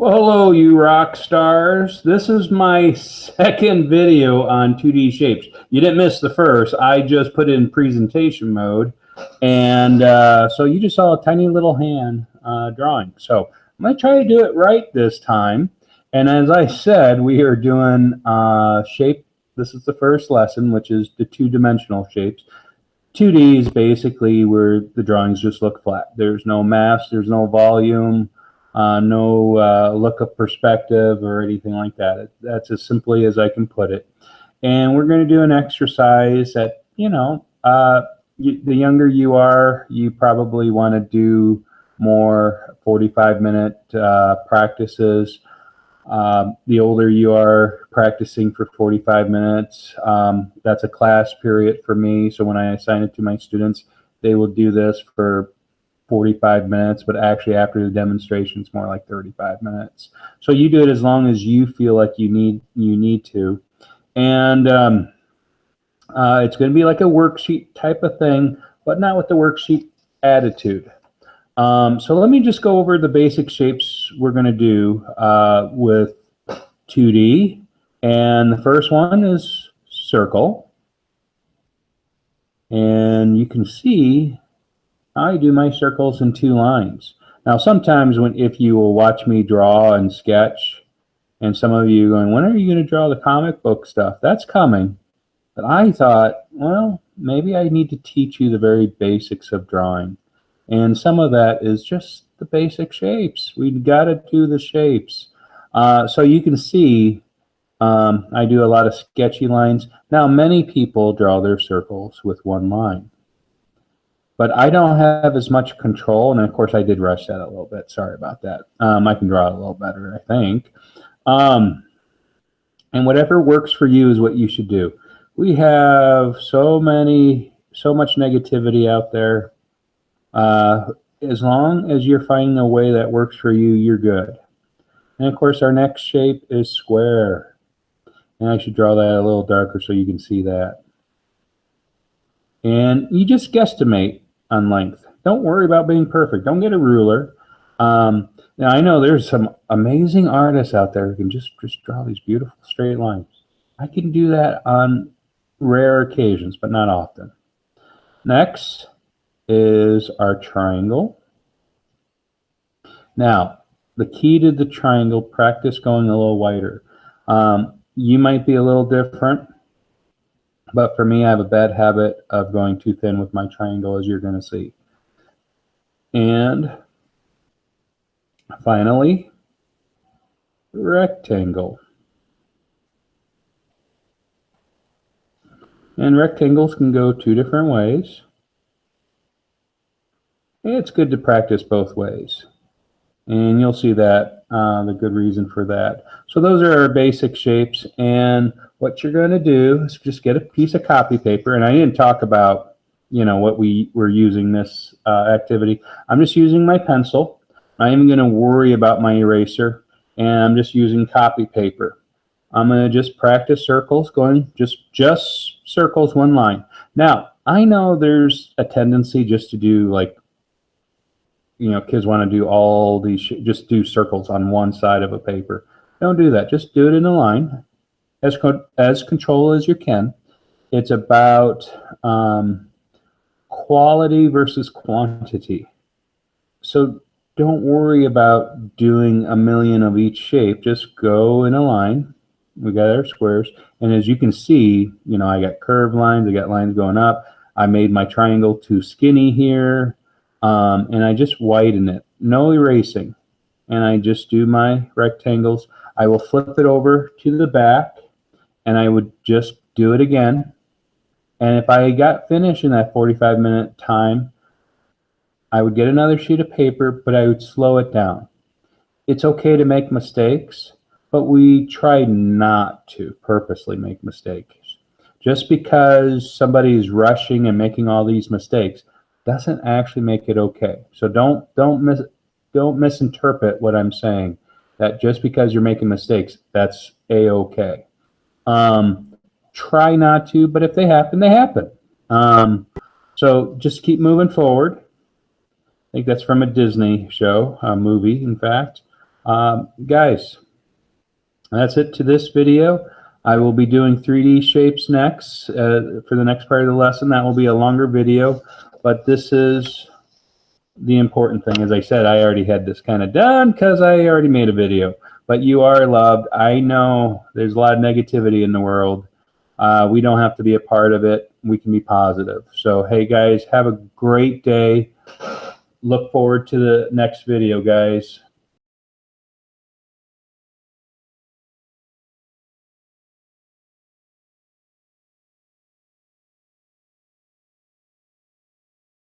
Well, hello, you rock stars. This is my second video on 2D shapes. You didn't miss the first. I just put it in presentation mode. And so you just saw a tiny little hand drawing. So I'm going to try to do it right this time. And as I said, we are doing shape. This is the first lesson, which is the two-dimensional shapes. 2D is basically where the drawings just look flat. There's no mass, there's no volume, no look of perspective or anything like that. That's as simply as I can put it. And we're going to do an exercise that, the younger you are, you probably want to do more 45-minute practices. The older you are, practicing for 45 minutes, that's a class period for me. So when I assign it to my students, they will do this for 45 minutes, but actually after the demonstration, it's more like 35 minutes. So you do it as long as you feel like you need to. And it's going to be like a worksheet type of thing, but not with the worksheet attitude. So let me just go over the basic shapes we're going to do with 2D. And the first one is circle. And you can see I do my circles in 2 lines. Now sometimes if you will watch me draw and sketch, and some of you going, when are you going to draw the comic book stuff? That's coming. But I thought, well, maybe I need to teach you the very basics of drawing. And some of that is just the basic shapes. We've got to do the shapes. So you can see I do a lot of sketchy lines. Now, many people draw their circles with 1 line. But I don't have as much control. And of course, I did rush that a little bit. Sorry about that. I can draw it a little better, I think. And whatever works for you is what you should do. We have so much negativity out there. As long as you're finding a way that works for you, you're good. And of course, our next shape is square. And I should draw that a little darker so you can see that. And you just guesstimate on length. Don't worry about being perfect. Don't get a ruler. Now, I know there's some amazing artists out there who can just draw these beautiful straight lines. I can do that on rare occasions, but not often. Next is our triangle. Now, the key to the triangle, practice going a little wider. You might be a little different, but for me, I have a bad habit of going too thin with my triangle, as you're going to see. And finally, rectangle. And rectangles can go 2 different ways. It's good to practice both ways. And you'll see that, the good reason for that. So those are our basic shapes. And what you're going to do is just get a piece of copy paper. And I didn't talk about, what we were using this activity. I'm just using my pencil. I am going to worry about my eraser. And I'm just using copy paper. I'm going to just practice circles, going just circles 1 line. Now, I know there's a tendency just to do like, kids want to do all these, just do circles on 1 side of a paper. Don't do that. Just do it in a line, as control as you can. It's about quality versus quantity. So don't worry about doing a million of each shape. Just go in a line. We got our squares. And as you can see, I got curved lines. I got lines going up. I made my triangle too skinny here. And I just whiten it. No erasing. And I just do my rectangles. I will flip it over to the back. And I would just do it again. And if I got finished in that 45-minute time, I would get another sheet of paper, but I would slow it down. It's okay to make mistakes, but we try not to purposely make mistakes. Just because somebody is rushing and making all these mistakes doesn't actually make it okay. So don't misinterpret what I'm saying, that just because you're making mistakes, that's a-okay. Try not to, but if they happen, they happen. So just keep moving forward. I think that's from a Disney show, a movie, in fact. Guys, that's it to this video. I will be doing 3D shapes next for the next part of the lesson. That will be a longer video, but this is the important thing. As I said, I already had this kind of done because I already made a video. But you are loved. I know there's a lot of negativity in the world. We don't have to be a part of it. We can be positive. So, hey, guys, have a great day. Look forward to the next video, guys.